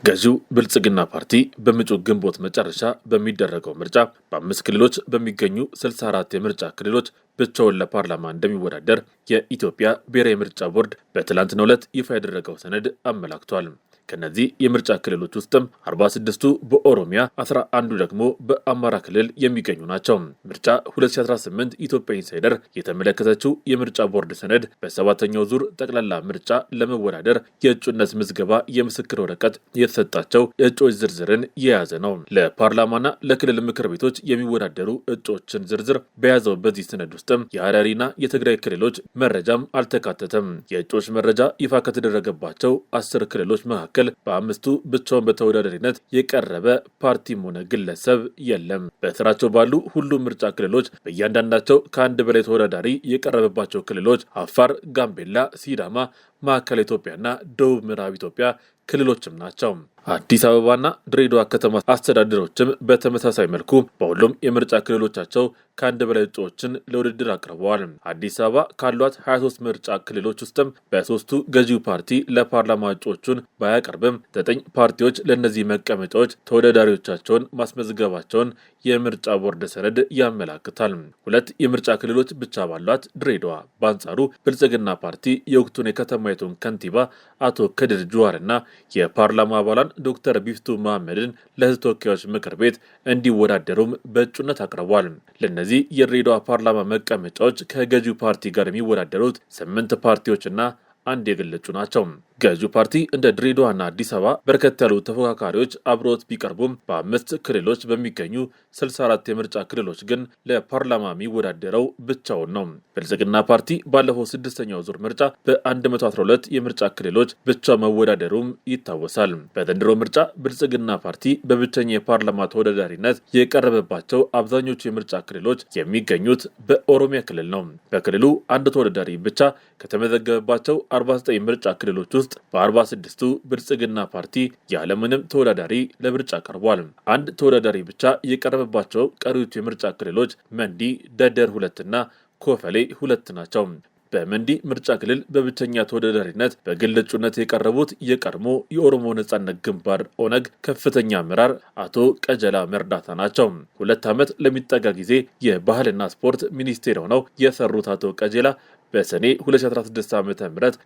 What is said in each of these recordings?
ገዢው ብልጽግና ፓርቲ በመጪው ግንቦት መጨረሻ በሚደረገው ምርጫ በ5 ክልሎች በሚገኙ 64 የምርጫ ክልሎች ብቻውን ለፓርላማ እንደሚወዳደር የኢትዮጵያ ብሔራዊ ምርጫ ቦርድ በትላንትናው ዕለት ይፋ ያደረገው ሰነድ አመላክቷል። ከነዚህ የምርጫ ክልሎች ውስጥም 46ቱ በኦሮሚያ 11ዱ ደግሞ በአማራ ክልል የሚገኙ ናቸው። ምርጫ 2018 ኢትዮጵያ ኢንሳይደር የተመለከተችው የምርጫ ቦርድ ሰነድ በሰባተኛው ዙር ጠቅላላ ምርጫ ለመወዳደር የእጩነት ምዝገባ የምስክር ወረቀት የተሰጣቸው እጩዎች ዝርዝርን የያዘ ነው። ለፓርላማና ለክልል ምክር ቤቶች የሚወዳደሩ እጩዎችን ዝርዝር በያዘው በዚህ ሰነድ ውስጥም የሐረሪና የትግራይ ክልሎች መረጃም አልተካተተም። የእጩዎች መረጃ ይፋ ከተደረገባቸው 10 ክልሎች መካከል በ5ቱ ብቻውን በተወዳዳሪነት የቀረበ ፓርቲም ሆነ ግለሰብ የለም። በስራቸው ባሉ ሁሉም ምርጫ ክልሎች በእያንዳንዳቸው ከአንድ በላይ ተወዳዳሪ የቀረበባቸው ክልሎች አፋር፣ ጋምቤላ፣ ሲዳማ፣ ማዕከላዊ ኢትዮጵያና ደቡብ ምዕራብ ኢትዮጵያ ክልሎችም ናቸው። አዲስ አበባና ድሬዳዋ ከተማ አስተዳደሮችም በተመሳሳይ መልኩ በሁሉም የምርጫ ክልሎቻቸው ከአንድ በላይ እጩዎችን ለውድድር አቅርበዋል። አዲስ አበባ ካሏት 23 ምርጫ ክልሎች ውስጥም በ3ቱ ገዢው ፓርቲ ለፓርላማ እጩዎቹን ባያቀርብም 9 ፓርቲዎች ለእነዚህ መቀመጫዎች ተወዳዳሪዎቻቸውን ማስመዝገባቸውን የምርጫ ቦርድ ሰነድ ያመላክታል። 2 የምርጫ ክልሎች ብቻ ባሏት ድሬዳዋ በአንጻሩ ብልጽግና ፓርቲ የወቅቱን የከተማይቱን ከንቲባ አቶ ከድር ጁሃርና የፓርላማ አባላን ዶክተር ቢፍቱ መሐመድን ለሕዝብ ተወካዮች ምክር ቤት እንዲወዳደሩም በእጩነት አቅርቧል። ለእነዚህ የድሬዳዋ ፓርላማ መቀመጫዎች ከገዢው ፓርቲ ጋር የሚወዳደሩት 8 ፓርቲዎችና አንድ የግል እጩ ናቸው። ገዢው ፓርቲ እንደ ድሬዳዋና አዲስ አበባ በርከት ያሉ ተፎካካሪዎች አብሮት ቢቀርቡም በ5 ክልሎች በሚገኙ 64 የምርጫ ክልሎች ግን ለፓርላማ የሚወዳደረው ብቻውን ነው። ብልጽግና ፓርቲ ባለፈው 6ኛው ዙር ምርጫ በ112 የምርጫ ክልሎች ብቻው መወዳደሩም ይታወሳል። በዘንድሮ ምርጫ ብልጽግና ፓርቲ በብቸኛ የፓርላማ ተወዳዳሪነት የቀረበባቸው አብዛኞቹ የምርጫ ክልሎች የሚገኙት በኦሮሚያ ክልል ነው። በክልሉ አንድ ተወዳዳሪ ብቻ ከተመዘገበባቸው 49 ምርጫ ክልሎች ውስጥ በ46ቱ ብልጽግና ፓርቲ ያለምንም ተወዳዳሪ ለምርጫ ቀርቧል። አንድ ተወዳዳሪ ብቻ የቀረበባቸው ቀሪዎቹ የምርጫ ክልሎች መንዲ፣ ደደር 2ና ኮፈሌ 2 ናቸው። በመንዲ ምርጫ ክልል በብቸኛ ተወዳዳሪነት በግል እጩነት የቀረቡት የቀድሞ የኦሮሞ ነጻነት ግንባር ኦነግ ከፍተኛ አመራር አቶ ቀጀላ መርዳታ ናቸው። 2 ዓመት ለሚጠጋ ጊዜ የባህልና ስፖርት ሚኒስቴር ሆነው የሰሩት አቶ ቀጀላ በሰኔ 2016 ዓ.ም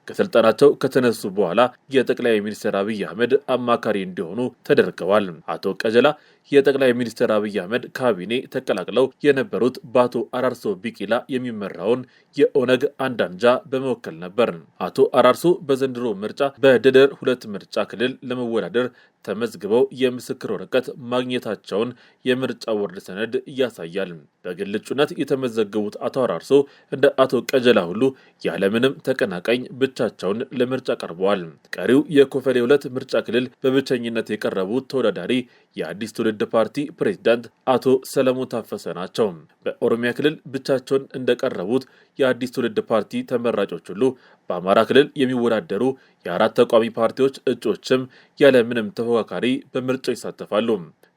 ከስልጣናቸው ከተነሱ በኋላ የጠቅላይ ሚኒስትር አብይ አህመድ አማካሪ እንዲሆኑ ተደርገዋል። አቶ ቀጀላ የጠቅላይ ሚኒስትር አብይ አህመድ ካቢኔ ተቀላቅለው የነበሩት በአቶ አራርሶ ቢቂላ የሚመራውን የኦነግ አንድ አንጃ በመወከል ነበር። አቶ አራርሶ በዘንድሮ ምርጫ በደደር 2 ምርጫ ክልል ለመወዳደር ተመዝግበው የምስክር ወረቀት ማግኘታቸውን የምርጫ ቦርድ ሰነድ ያሳያል። በግል እጩነት የተመዘገቡት አቶ አራርሶ እንደ አቶ ቀጀላ ሁሉ ያለምንም ተቀናቃኝ ብቻቸውን ለምርጫ ቀርበዋል። ቀሪው የኮፈሌ 2 ምርጫ ክልል በብቸኝነት የቀረቡት ተወዳዳሪ የአዲስ ትውልድ ፓርቲ ፕሬዝዳንት አቶ ሰለሞን ታፈሰ ናቸው። በኦሮሚያ ክልል ብቻቸውን እንደቀረቡት የአዲስ ትውልድ ፓርቲ ተመራጮች ሁሉ በአማራ ክልል የሚወዳደሩ የ4 ተቋሚ ፓርቲዎች እጩዎችም ያለምንም ተፎካካሪ በምርጫው ይሳተፋሉ።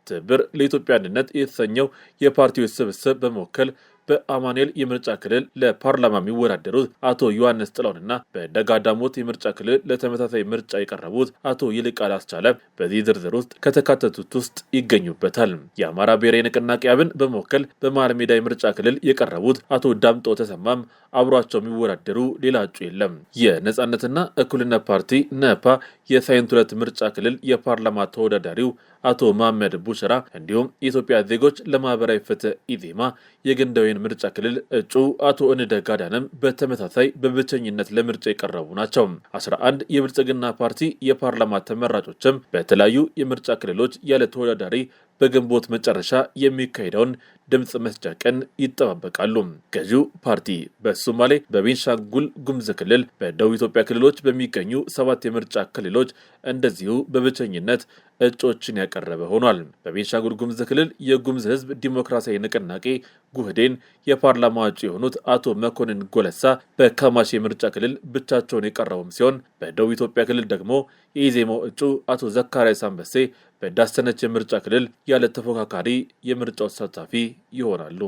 ትብብር ለኢትዮጵያ አንድነት የተሰኘው የፓርቲዎች ስብስብ በመወከል በአማኑኤል የምርጫ ክልል ለፓርላማ የሚወዳደሩት አቶ ዮሐንስ ጥላሁንና በደጋዳሞት የምርጫ ክልል ለተመሳሳይ ምርጫ የቀረቡት አቶ ይልቃል አስቻለ በዚህ ዝርዝር ውስጥ ከተካተቱት ውስጥ ይገኙበታል። የአማራ ብሔራዊ ንቅናቄ አብን በመወከል በመሃል ሜዳ የምርጫ ክልል የቀረቡት አቶ ዳምጦ ተሰማም አብሯቸው የሚወዳደሩ ሌላ እጩ የለም። የነጻነትና እኩልነት ፓርቲ ነፓ የሳይንት 2 ምርጫ ክልል የፓርላማ ተወዳዳሪው አቶ መሐመድ ቡሽራ እንዲሁም የኢትዮጵያ ዜጎች ለማህበራዊ ፍትህ ኢዜማ የገንዳዊን ምርጫ ክልል እጩ አቶ እንደ ጋዳንም በተመሳሳይ በብቸኝነት ለምርጫ የቀረቡ ናቸው። 11 የብልጽግና ፓርቲ የፓርላማ ተመራጮችም በተለያዩ የምርጫ ክልሎች ያለ ተወዳዳሪ በግንቦት መጨረሻ የሚካሄደውን ድምፅ መስጫ ቀን ይጠባበቃሉ። ገዢው ፓርቲ በሶማሌ፣ በቤንሻንጉል ጉሙዝ ክልል፣ በደቡብ ኢትዮጵያ ክልሎች በሚገኙ 7 የምርጫ ክልሎች እንደዚሁ በብቸኝነት እጩዎችን ያቀረበ ሆኗል። በቤንሻንጉል ጉሙዝ ክልል የጉሙዝ ሕዝብ ዲሞክራሲያዊ ንቅናቄ ጉህዴን የፓርላማ እጩ የሆኑት አቶ መኮንን ጎለሳ በካማሺ የምርጫ ክልል ብቻቸውን የቀረቡም ሲሆን በደቡብ ኢትዮጵያ ክልል ደግሞ የኢዜማው እጩ አቶ ዘካርያስ አንበሴ በዳሰነች የምርጫ ክልል ያለ ተፎካካሪ የምርጫው ተሳታፊ ይሆናሉ።